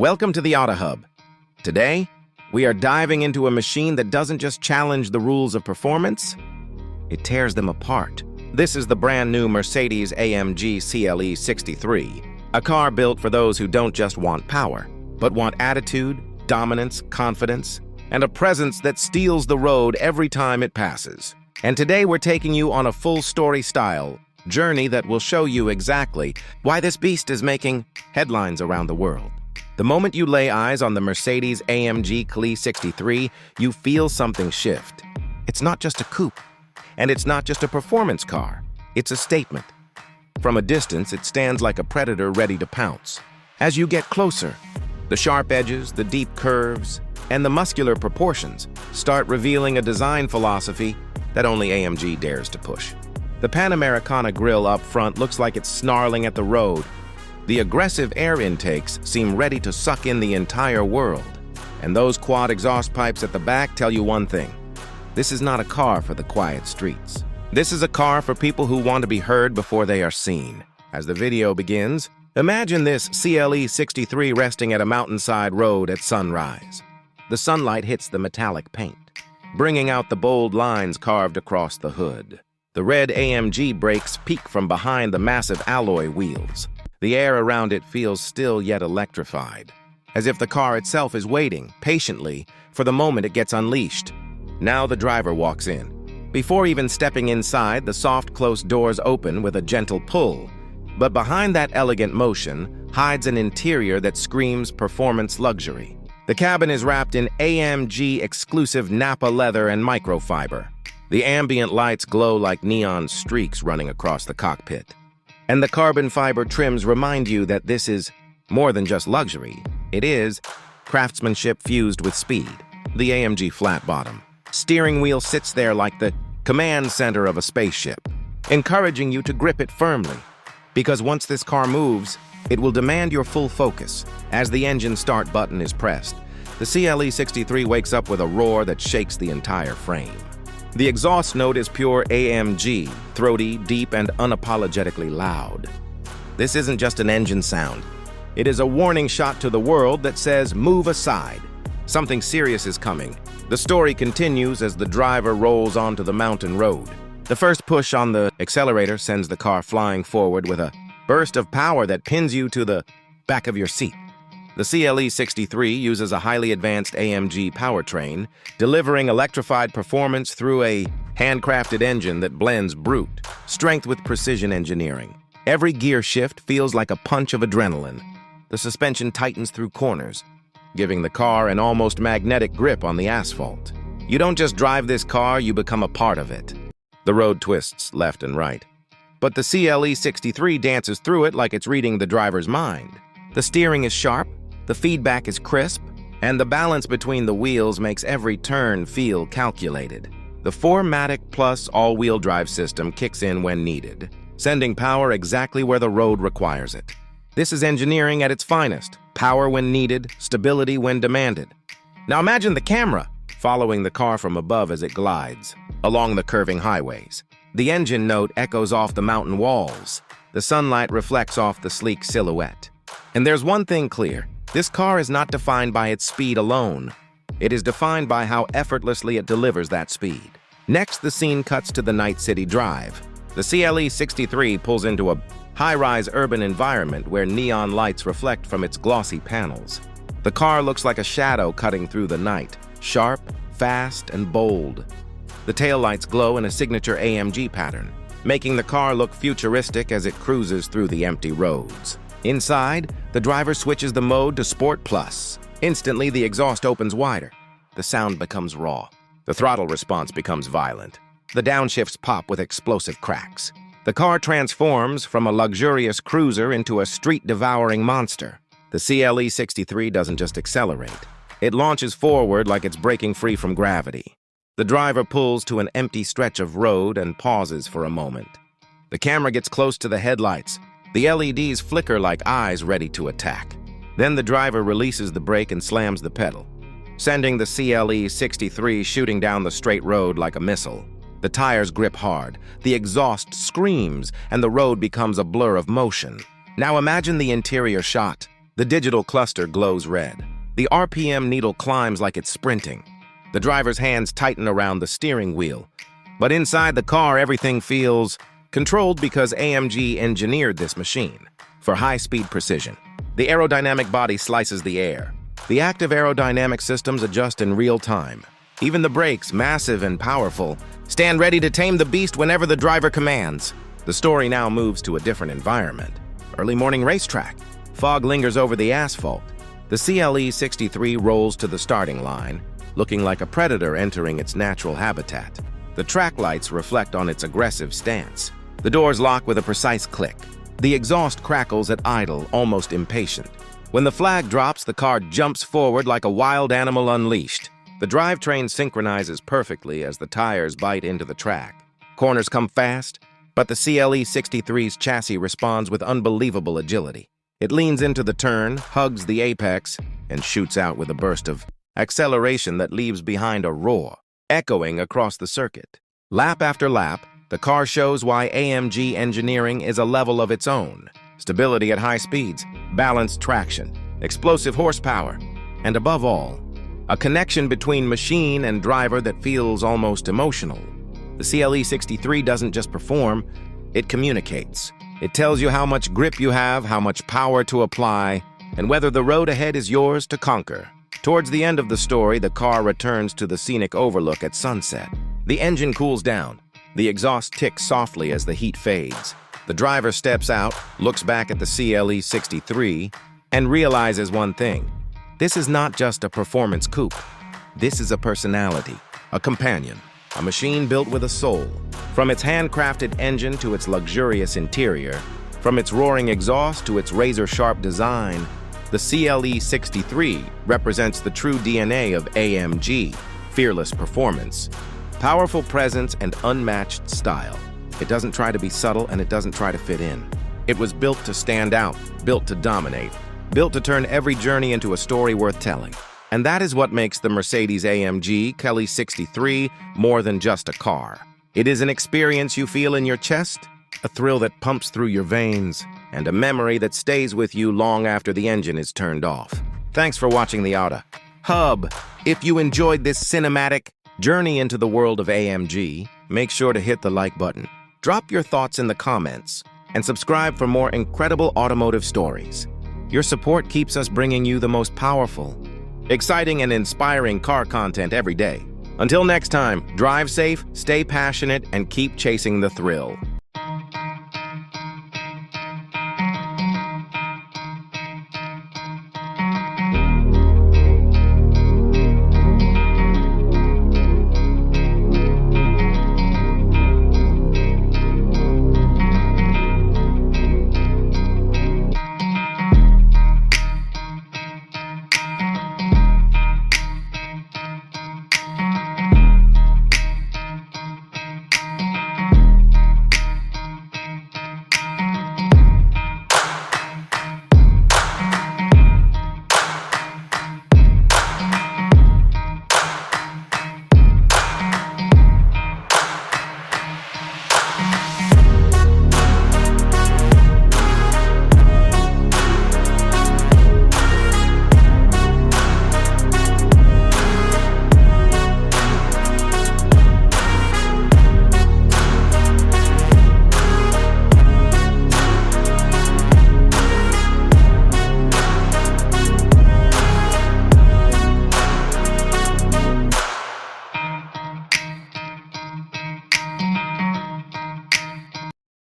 Welcome to the Auta Hub. Today, we are diving into a machine that doesn't just challenge the rules of performance, it tears them apart. This is the brand new Mercedes-AMG CLE 63, a car built for those who don't just want power, but want attitude, dominance, confidence, and a presence that steals the road every time it passes. And today we're taking you on a full-story style journey that will show you exactly why this beast is making headlines around the world. The moment you lay eyes on the Mercedes-AMG CLE 63, you feel something shift. It's not just a coupe, and it's not just a performance car. It's a statement. From a distance, it stands like a predator ready to pounce. As you get closer, the sharp edges, the deep curves, and the muscular proportions start revealing a design philosophy that only AMG dares to push. The Panamericana grille up front looks like it's snarling at the road. The aggressive air intakes seem ready to suck in the entire world. And those quad exhaust pipes at the back tell you one thing. This is not a car for the quiet streets. This is a car for people who want to be heard before they are seen. As the video begins, imagine this CLE 63 resting at a mountainside road at sunrise. The sunlight hits the metallic paint, bringing out the bold lines carved across the hood. The red AMG brakes peek from behind the massive alloy wheels. The air around it feels still yet electrified, as if the car itself is waiting patiently for the moment it gets unleashed. Now the driver walks in. Before even stepping inside, the soft, closed doors open with a gentle pull. But behind that elegant motion hides an interior that screams performance luxury. The cabin is wrapped in AMG exclusive Napa leather and microfiber. The ambient lights glow like neon streaks running across the cockpit. And the carbon fiber trims remind you that this is more than just luxury. It is craftsmanship fused with speed. The AMG flat bottom steering wheel sits there like the command center of a spaceship, encouraging you to grip it firmly. Because once this car moves, it will demand your full focus. As the engine start button is pressed, the CLE 63 wakes up with a roar that shakes the entire frame. The exhaust note is pure AMG, throaty, deep, and unapologetically loud. This isn't just an engine sound. It is a warning shot to the world that says, move aside. Something serious is coming. The story continues as the driver rolls onto the mountain road. The first push on the accelerator sends the car flying forward with a burst of power that pins you to the back of your seat. The CLE 63 uses a highly advanced AMG powertrain, delivering electrified performance through a handcrafted engine that blends brute strength with precision engineering. Every gear shift feels like a punch of adrenaline. The suspension tightens through corners, giving the car an almost magnetic grip on the asphalt. You don't just drive this car, you become a part of it. The road twists left and right, but the CLE 63 dances through it like it's reading the driver's mind. The steering is sharp, the feedback is crisp, and the balance between the wheels makes every turn feel calculated. The 4MATIC Plus all-wheel drive system kicks in when needed, sending power exactly where the road requires it. This is engineering at its finest: power when needed, stability when demanded. Now imagine the camera following the car from above as it glides along the curving highways. The engine note echoes off the mountain walls. The sunlight reflects off the sleek silhouette. And there's one thing clear. This car is not defined by its speed alone. It is defined by how effortlessly it delivers that speed. Next, the scene cuts to the night city drive. The CLE 63 pulls into a high-rise urban environment where neon lights reflect from its glossy panels. The car looks like a shadow cutting through the night, sharp, fast, and bold. The taillights glow in a signature AMG pattern, making the car look futuristic as it cruises through the empty roads. Inside, the driver switches the mode to Sport Plus. Instantly, the exhaust opens wider. The sound becomes raw. The throttle response becomes violent. The downshifts pop with explosive cracks. The car transforms from a luxurious cruiser into a street-devouring monster. The CLE 63 doesn't just accelerate. It launches forward like it's breaking free from gravity. The driver pulls to an empty stretch of road and pauses for a moment. The camera gets close to the headlights. The LEDs flicker like eyes ready to attack. Then the driver releases the brake and slams the pedal, sending the CLE 63 shooting down the straight road like a missile. The tires grip hard, the exhaust screams, and the road becomes a blur of motion. Now imagine the interior shot. The digital cluster glows red. The RPM needle climbs like it's sprinting. The driver's hands tighten around the steering wheel. But inside the car, everything feels controlled because AMG engineered this machine for high-speed precision. The aerodynamic body slices the air. The active aerodynamic systems adjust in real time. Even the brakes, massive and powerful, stand ready to tame the beast whenever the driver commands. The story now moves to a different environment. Early morning racetrack. Fog lingers over the asphalt. The CLE 63 rolls to the starting line, looking like a predator entering its natural habitat. The track lights reflect on its aggressive stance. The doors lock with a precise click. The exhaust crackles at idle, almost impatient. When the flag drops, the car jumps forward like a wild animal unleashed. The drivetrain synchronizes perfectly as the tires bite into the track. Corners come fast, but the CLE 63's chassis responds with unbelievable agility. It leans into the turn, hugs the apex, and shoots out with a burst of acceleration that leaves behind a roar, echoing across the circuit. Lap after lap, the car shows why AMG engineering is a level of its own. Stability at high speeds, balanced traction, explosive horsepower, and above all, a connection between machine and driver that feels almost emotional. The CLE 63 doesn't just perform, it communicates. It tells you how much grip you have, how much power to apply, and whether the road ahead is yours to conquer. Towards the end of the story, the car returns to the scenic overlook at sunset. The engine cools down. The exhaust ticks softly as the heat fades. The driver steps out, looks back at the CLE 63, and realizes one thing. This is not just a performance coupe. This is a personality, a companion, a machine built with a soul. From its handcrafted engine to its luxurious interior, from its roaring exhaust to its razor-sharp design, the CLE 63 represents the true DNA of AMG: fearless performance, powerful presence, and unmatched style. It doesn't try to be subtle, and it doesn't try to fit in. It was built to stand out, built to dominate, built to turn every journey into a story worth telling. And that is what makes the Mercedes-AMG CLE 63 more than just a car. It is an experience you feel in your chest, a thrill that pumps through your veins, and a memory that stays with you long after the engine is turned off. Thanks for watching the Auta Hub. If you enjoyed this cinematic journey into the world of AMG, make sure to hit the like button. Drop your thoughts in the comments, and subscribe for more incredible automotive stories. Your support keeps us bringing you the most powerful, exciting, and inspiring car content every day. Until next time, drive safe, stay passionate, and keep chasing the thrill.